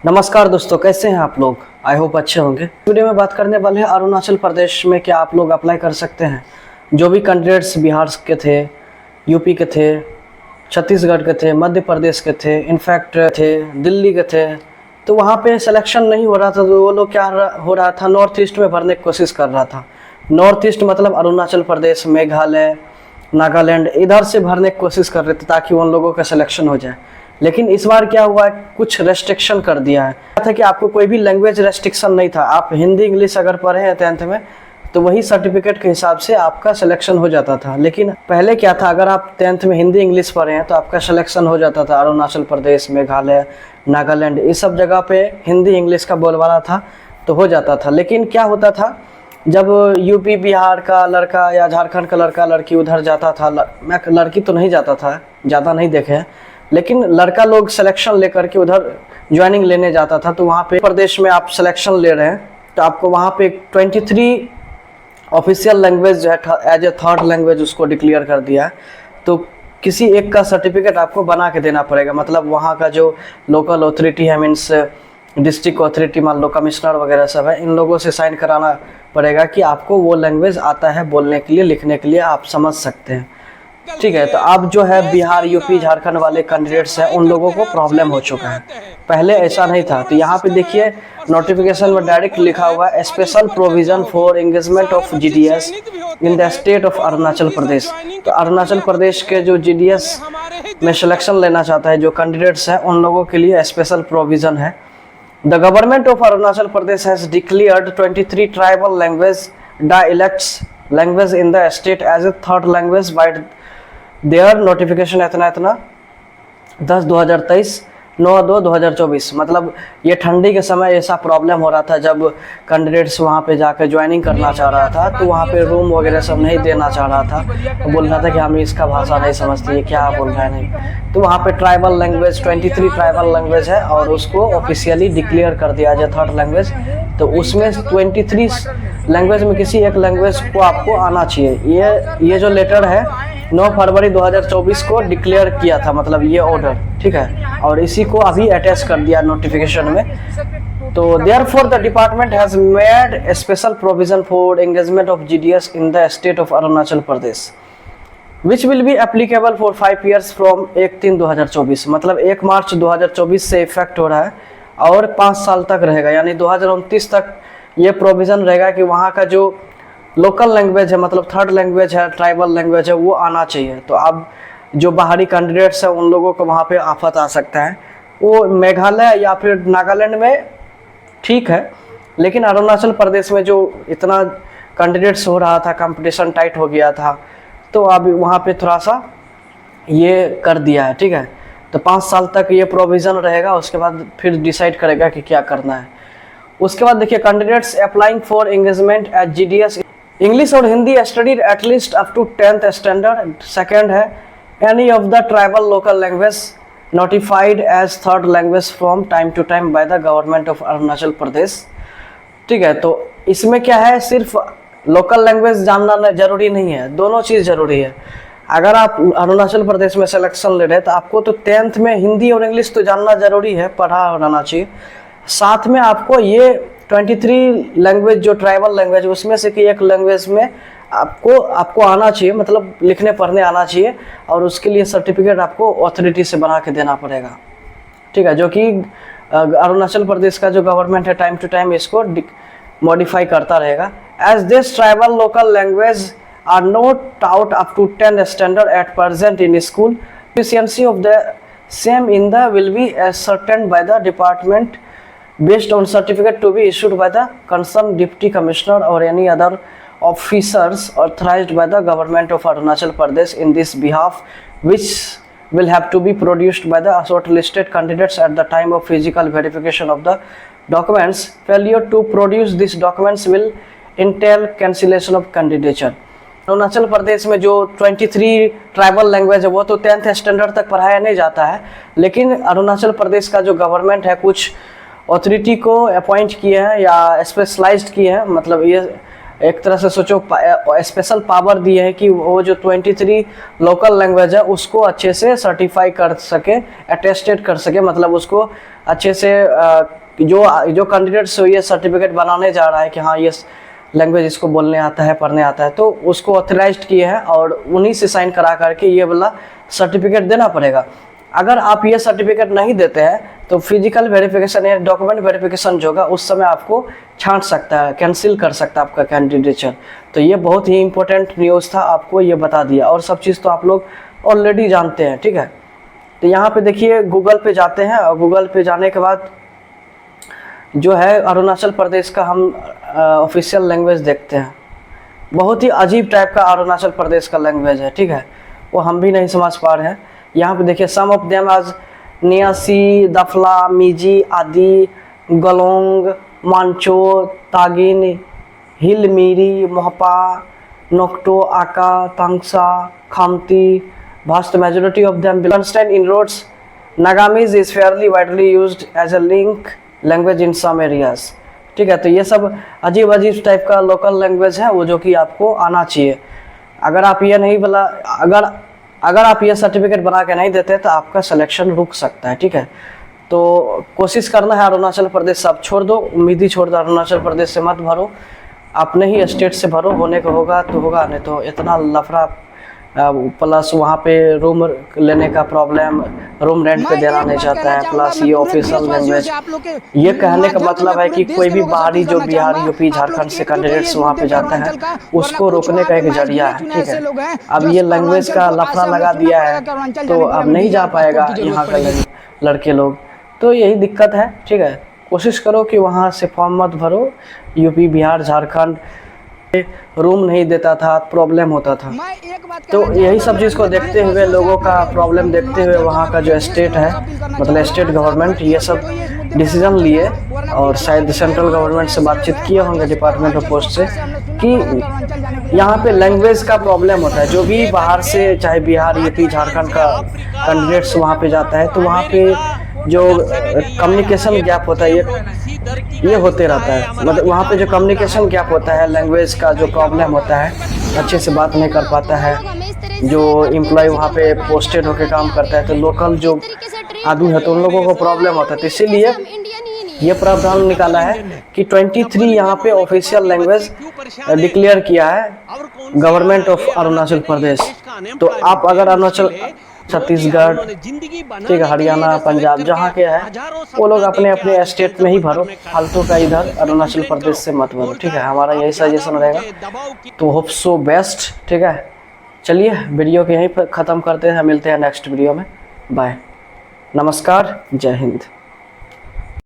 नमस्कार दोस्तों, कैसे हैं आप लोग। आई होप अच्छे होंगे। वीडियो में बात करने वाले हैं अरुणाचल प्रदेश में क्या आप लोग अप्लाई कर सकते हैं। जो भी कैंडिडेट्स बिहार के थे, यूपी के थे, छत्तीसगढ़ के थे, मध्य प्रदेश के थे, इनफैक्ट थे दिल्ली के थे, तो वहाँ पे सिलेक्शन नहीं हो रहा था। तो वो लोग क्या हो रहा था, नॉर्थ ईस्ट में भरने की कोशिश कर रहा था। नॉर्थ ईस्ट मतलब अरुणाचल प्रदेश, मेघालय, नागालैंड, इधर से भरने की कोशिश कर रहे थे ताकि उन लोगों का सिलेक्शन हो जाए। लेकिन इस बार क्या हुआ है, कुछ रेस्ट्रिक्शन कर दिया है। था कि आपको कोई भी लैंग्वेज रेस्ट्रिक्शन नहीं था। आप हिंदी इंग्लिश अगर पढ़े हैं 10th में तो वही सर्टिफिकेट के हिसाब से आपका सिलेक्शन हो जाता था। लेकिन पहले क्या था, अगर आप 10th में हिंदी इंग्लिश पढ़े हैं तो आपका सिलेक्शन हो जाता था। अरुणाचल प्रदेश, मेघालय, नागालैंड, इस सब जगह पे हिंदी इंग्लिश का बोलबाला था तो हो जाता था। लेकिन क्या होता था, जब यूपी बिहार का लड़का या झारखंड का लड़का लड़की उधर जाता था, मैं लड़की तो नहीं जाता था, ज़्यादा नहीं देखे हैं, लेकिन लड़का लोग सिलेक्शन लेकर के उधर ज्वाइनिंग लेने जाता था। तो वहाँ पे प्रदेश में आप सिलेक्शन ले रहे हैं तो आपको वहाँ पे 23 ऑफिशियल लैंग्वेज जो है एज ए थर्ड लैंग्वेज उसको डिक्लेयर कर दिया है। तो किसी एक का सर्टिफिकेट आपको बना के देना पड़ेगा। मतलब वहाँ का जो लोकल अथॉरिटी है, मीन्स डिस्ट्रिक्ट अथॉरिटी, मान लो कमिश्नर वगैरह सब है, इन लोगों से साइन कराना पड़ेगा कि आपको वो लैंग्वेज आता है बोलने के लिए, लिखने के लिए, आप समझ सकते हैं। ठीक है, तो अब जो है बिहार, यूपी, झारखंड वाले कैंडिडेट्स हैं उन लोगों को प्रॉब्लम हो चुका है। पहले ऐसा नहीं था। तो यहाँ पे देखिए नोटिफिकेशन में डायरेक्ट लिखा हुआ है, special provision for engagement of GDS in the state of Arunachal Pradesh. तो अरुणाचल प्रदेश के जो जीडीएस में सिलेक्शन लेना चाहता है जो कैंडिडेट्स हैं उन लोगों के लिए स्पेशल प्रोविजन है। The government of Arunachal Pradesh has declared 23 tribal language dialects language in the state as a third language by their notification इतना 10/2023 9/2/2024। मतलब ये ठंडी के समय ऐसा प्रॉब्लम हो रहा था, जब कैंडिडेट्स वहाँ पे जाकर ज्वाइनिंग करना चाह रहा था तो वहाँ पे रूम वगैरह सब नहीं देना चाह रहा था। तो बोल रहा था कि हम इसका भाषा नहीं समझते, ये क्या बोल रहा है नहीं। तो वहाँ पे ट्राइबल लैंग्वेज 23 ट्राइबल लैंग्वेज है और उसको ऑफिशियली डिक्लेयर कर दिया जाए थर्ड लैंग्वेज। तो उसमें 23 लैंग्वेज में किसी एक लैंग्वेज को आपको आना चाहिए। ये जो लेटर है 9 फरवरी 2024 को डिक्लेयर किया था, मतलब ये ऑर्डर, ठीक है, और इसी को अभी अटैच कर दिया नोटिफिकेशन में। तो therefore the department has made a special provision for engagement of GDS in the state of Arunachal Pradesh which will be applicable for 5 years from 1/3/2024। मतलब 1 मार्च 2024 से इफेक्ट हो रहा है और 5 साल तक रहेगा, यानी 2029 तक ये प्रोविज़न रहेगा कि वहाँ का जो लोकल लैंग्वेज है, मतलब थर्ड लैंग्वेज है, ट्राइबल लैंग्वेज है, वो आना चाहिए। तो अब जो बाहरी कैंडिडेट्स हैं उन लोगों को वहाँ पे आफत आ सकता है। वो मेघालय या फिर नागालैंड में ठीक है, लेकिन अरुणाचल प्रदेश में जो इतना कैंडिडेट्स हो रहा था, कंपटीशन टाइट हो गया था, तो अब वहाँ पे थोड़ा सा ये कर दिया है। ठीक है, तो 5 साल तक ये प्रोविज़न रहेगा, उसके बाद फिर डिसाइड करेगा कि क्या करना है। उसके बाद देखिए candidates applying for engagement at GDS English और Hindi studied at least up to 10th standard. Second है any of the tribal local language notified as third language from time to time by the government of Arunachal Pradesh. ठीक है, तो इसमें क्या है, सिर्फ local language जानना जरूरी नहीं है, दोनों चीज़ जरूरी है। अगर आप अरुणाचल प्रदेश में सिलेक्शन ले रहे हैं तो आपको तो 10th में हिंदी और इंग्लिश तो जानना जरूरी है, पढ़ा रहना चाहिए। साथ में आपको ये 23 लैंग्वेज जो ट्राइबल लैंग्वेज उसमें से कि एक लैंग्वेज में आपको आना चाहिए, मतलब लिखने पढ़ने आना चाहिए, और उसके लिए सर्टिफिकेट आपको अथॉरिटी से बना के देना पड़ेगा। ठीक है, जो कि अरुणाचल प्रदेश का जो गवर्नमेंट है टाइम टू टाइम इसको मॉडिफाई करता रहेगा। As this tribal local language are not taught up to 10th standard at present in school, efficiency of the same in the will be ascertained by the department based on certificate to be issued by the concerned deputy commissioner or any other officers authorized by the government of Arunachal Pradesh in this behalf, which will have to be produced by the shortlisted candidates at the time of physical verification of the documents. Failure to produce these documents will entail cancellation of candidature. Arunachal Pradesh में जो 23 tribal language है वो तो 10th standard तक पढ़ाया नहीं जाता है, लेकिन अरुणाचल प्रदेश का जो गवर्नमेंट है कुछ अथॉरिटी को अपॉइंट किए हैं या स्पेशलाइज्ड किए हैं, मतलब ये एक तरह से सोचो स्पेशल पावर दिए हैं कि वो जो 23 लोकल लैंग्वेज है उसको अच्छे से सर्टिफाई कर सके, अटेस्टेड कर सके, मतलब उसको अच्छे से जो कैंडिडेट्स ये सर्टिफिकेट बनाने जा रहा है कि हाँ ये लैंग्वेज इसको बोलने आता है, पढ़ने आता है, तो उसको ऑथराइज्ड किए हैं और उन्हीं से साइन करा करके ये वाला सर्टिफिकेट देना पड़ेगा। अगर आप ये सर्टिफिकेट नहीं देते हैं तो फिजिकल वेरिफिकेशन या डॉक्यूमेंट वेरिफिकेशन जो होगा उस समय आपको छांट सकता है, कैंसिल कर सकता है आपका कैंडिडेचर। तो ये बहुत ही इंपॉर्टेंट न्यूज़ था, आपको ये बता दिया, और सब चीज़ तो आप लोग ऑलरेडी जानते हैं, ठीक है। तो यहाँ पे देखिए गूगल पे जाते हैं और गूगल पे जाने के बाद जो है अरुणाचल प्रदेश का हम ऑफिशियल लैंग्वेज देखते हैं। बहुत ही अजीब टाइप का अरुणाचल प्रदेश का लैंग्वेज है, ठीक है, वो हम भी नहीं समझ पा रहे हैं। यहाँ पे देखिए सम ऑफ देम आज नियासी, दफला, मिजी, आदि, गलोंग, मांचो, तागिन, हिलमीरी, मोहपा, नोक्टो, आका, Tangsa, Khamti. Vast majority of them Bernstein inroads Nagamis is fairly widely used as a link language in some areas। ठीक है, तो ये सब अजीब अजीब टाइप का लोकल लैंग्वेज है वो जो कि आपको आना चाहिए। अगर आप ये नहीं बोला, अगर आप ये सर्टिफिकेट बना के नहीं देते तो आपका सिलेक्शन रुक सकता है, ठीक है। तो कोशिश करना है अरुणाचल प्रदेश सब छोड़ दो, उम्मीद ही छोड़ दो, अरुणाचल प्रदेश से मत भरो, अपने ही स्टेट से भरो, होने को होगा तो होगा, नहीं तो इतना लफड़ा, प्लस वहाँ पे रूम लेने का प्रॉब्लम, रूम रेंट पे देना नहीं चाहता है, प्लस ये ऑफिशियल लैंग्वेज। ये कहने का मतलब है कि कोई भी बाहरी जो बिहार, यूपी, झारखंड से कैंडिडेट्स वहाँ पे जाता है उसको रोकने का एक जरिया है, ठीक है। अब ये लैंग्वेज का लफड़ा लगा दिया है तो अब नहीं जा पाएगा यहाँ का लड़के लोग, तो यही दिक्कत है, ठीक है। कोशिश करो कि वहाँ से फॉर्म मत भरो, यूपी, बिहार, झारखंड रूम नहीं देता था, प्रॉब्लम होता था। तो यही सब चीज़ को देखते हुए, लोगों का प्रॉब्लम देखते हुए वहाँ का जो स्टेट है, मतलब स्टेट गवर्नमेंट, ये सब डिसीजन लिए और शायद सेंट्रल गवर्नमेंट से बातचीत किए होंगे डिपार्टमेंट ऑफ पोस्ट से कि यहाँ पे लैंग्वेज का प्रॉब्लम होता है। जो भी बाहर से, चाहे बिहार, यूपी, झारखंड का कैंडिडेट्स वहाँ पे जाता है तो वहाँ पे जो कम्युनिकेशन गैप होता है ये होते रहता है, मतलब वहाँ पे जो कम्युनिकेशन गैप होता है, लैंग्वेज का जो प्रॉब्लम होता है, अच्छे से बात नहीं कर पाता है जो एम्प्लॉय वहाँ पे पोस्टेड होकर काम करता है, तो लोकल जो आदमी है तो उन लोगों को प्रॉब्लम होता है। तो इसीलिए ये प्रावधान निकाला है कि 23 यहाँ पे ऑफिशियल लैंग्वेज डिक्लेयर किया है गवर्नमेंट ऑफ अरुणाचल प्रदेश। तो आप अगर अरुणाचल, छत्तीसगढ़, ठीक है, हरियाणा, पंजाब जहाँ के हैं वो लोग अपने अपने स्टेट में ही भरो, फालतू का इधर अरुणाचल प्रदेश से मत भरो, ठीक है। हमारा यही सजेशन रहेगा। तो होप सो बेस्ट, ठीक है। चलिए वीडियो को यहीं पर ख़त्म करते हैं, मिलते हैं नेक्स्ट वीडियो में, बाय, नमस्कार, जय हिंद।